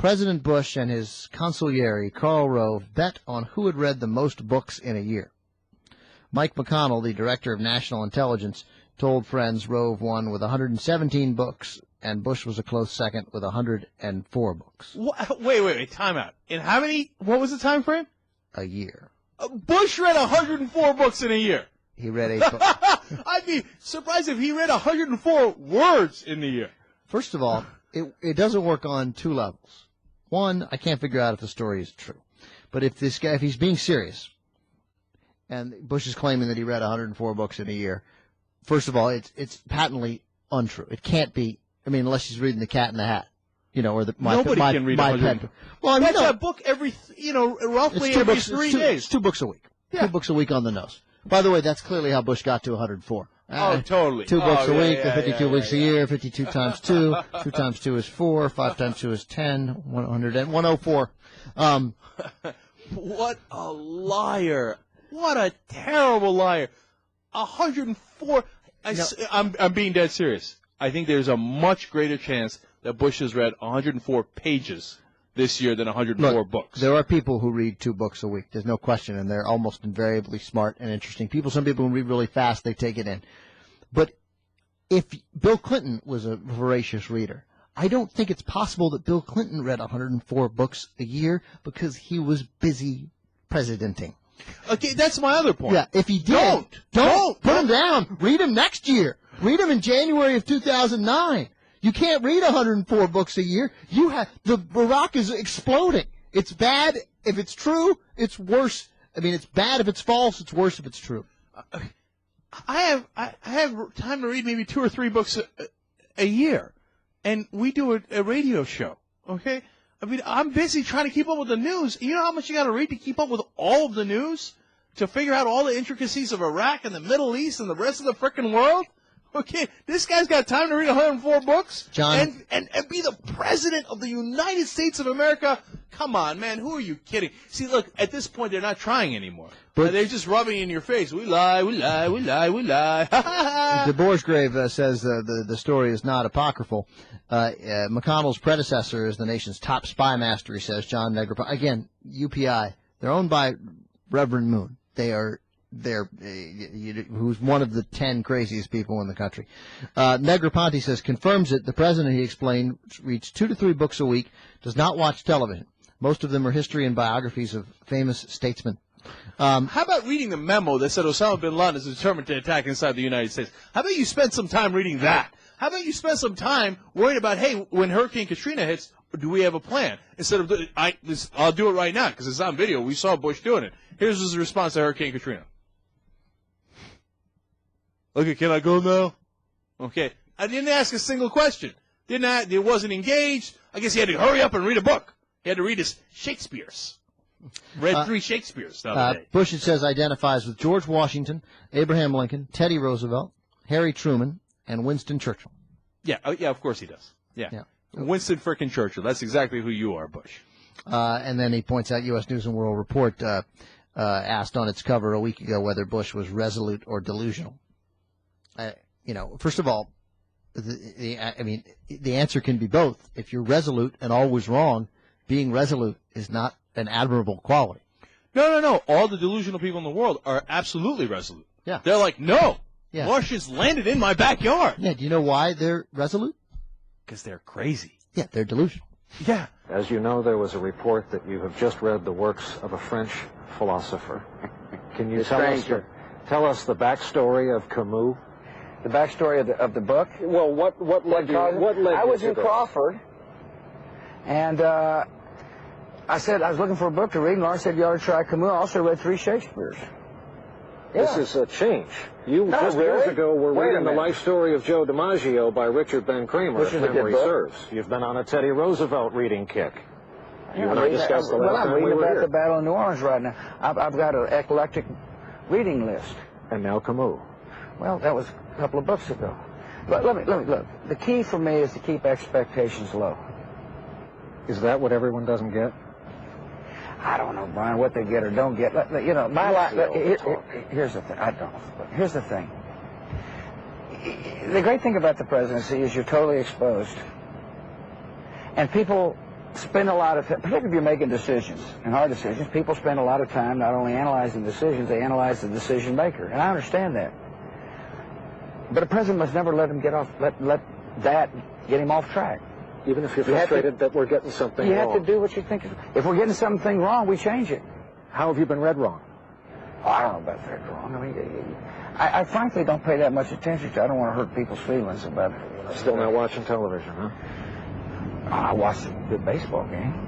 President Bush and his consigliere, Karl Rove, bet on who had read the most books in a year. Mike McConnell, the director of national intelligence, told friends Rove won with 117 books, and Bush was a close second with 104 books. Wait, time out. In how many, what was the time frame? A year. Bush read 104 books in a year. He read 8 books. I'd be surprised if he read 104 words in the year. First of all, it doesn't work on 2 levels. One, I can't figure out if the story is true. But if this guy, if he's being serious, and Bush is claiming that he read 104 books in a year, first of all, it's patently untrue. It can't be. I mean, unless he's reading The Cat in the Hat, or nobody can read my pen. Well, that's a book every, roughly every 3 days. It's 2 books a week. Yeah. 2 books a week on the nose. By the way, that's clearly how Bush got to 104. Oh, totally. 2 books a week, 52 weeks a year, 52 times 2. 2 times 2 is 4. 5 times 2 is 10. 104. What a liar. What a terrible liar. 104. I'm being dead serious. I think there's a much greater chance that Bush has read 104 pages this year than 104 books. There are people who read 2 books a week. There's no question, and they're almost invariably smart and interesting people. Some people who read really fast, they take it in. But if Bill Clinton was a voracious reader, I don't think it's possible that Bill Clinton read 104 books a year because he was busy presidenting. Okay, that's my other point. Yeah, if he did, don't put him down. Read him next year. Read him in January of 2009. You can't read 104 books a year. The Iraq is exploding. It's bad if it's true. It's worse. I mean, it's bad if it's false. It's worse if it's true. I have time to read maybe 2 or 3 books a year, and we do a radio show. Okay, I mean, I'm busy trying to keep up with the news. You know how much you got to read to keep up with all of the news, to figure out all the intricacies of Iraq and the Middle East and the rest of the frickin' world? Okay, this guy's got time to read 104 books John, and be the president of the United States of America? Come on, man, who are you kidding? See, look, at this point, they're not trying anymore. But they're just rubbing it in your face. We lie, we lie, we lie, we lie. De Boersgrave says the story is not apocryphal. McConnell's predecessor is the nation's top spy master, he says, John Negroponte. Again, UPI, they're owned by Reverend Moon. Who's one of the 10 craziest people in the country. Negroponte says, confirms it. The president, he explained, reads 2 to 3 books a week, does not watch television. Most of them are history and biographies of famous statesmen. How about reading the memo that said Osama bin Laden is determined to attack inside the United States? How about you spend some time reading that? How about you spend some time worrying about, hey, when Hurricane Katrina hits, do we have a plan? Instead of, I'll do it right now because it's on video. We saw Bush doing it. Here's his response to Hurricane Katrina. Okay, can I go now? Okay. I didn't ask a single question. It wasn't engaged. I guess he had to hurry up and read a book. He had to read his Shakespeare's. Read 3 Shakespeare's the other day. Bush, it says, identifies with George Washington, Abraham Lincoln, Teddy Roosevelt, Harry Truman, and Winston Churchill. Yeah, of course he does. Yeah. Winston frickin' Churchill. That's exactly who you are, Bush. And then he points out U.S. News and World Report asked on its cover a week ago whether Bush was resolute or delusional. First of all, the answer can be both. If you're resolute and always wrong, being resolute is not an admirable quality. No. All the delusional people in the world are absolutely resolute. Yeah. They're like, no, yeah. Martians landed in my backyard. Yeah, do you know why they're resolute? Because they're crazy. Yeah, they're delusional. Yeah. As you know, there was a report that you have just read the works of a French philosopher. Can you tell us the backstory of Camus? The backstory of the book? Well, what led you? I was in Crawford, and I said I was looking for a book to read, and Laura said you ought to try Camus. I also read 3 Shakespeare's. Yeah. This is a change. You just years ago were reading the life story of Joe DiMaggio by Richard Ben Kramer, if memory serves. You've been on a Teddy Roosevelt reading kick. You and I discussed the last time we were here. I'm reading about the Battle of New Orleans right now. I've got an eclectic reading list. And now Camus. Well, that was a couple of books ago. But let me look. The key for me is to keep expectations low. Is that what everyone doesn't get? I don't know, Brian, what they get or don't get. My life. Here's the thing. I don't. Here's the thing. The great thing about the presidency is you're totally exposed, and people spend a lot of time, particularly if you're making decisions, and hard decisions, people spend a lot of time not only analyzing decisions, they analyze the decision maker. And I understand that. But a president must never let him let that get him off track. Even if you're frustrated that we're getting something wrong. You have to do what you think. If we're getting something wrong, we change it. How have you been read wrong? Oh, I don't know about read wrong. I mean, I frankly don't pay that much attention to it. I don't want to hurt people's feelings about it. Still not watching television, huh? I watched a good baseball game.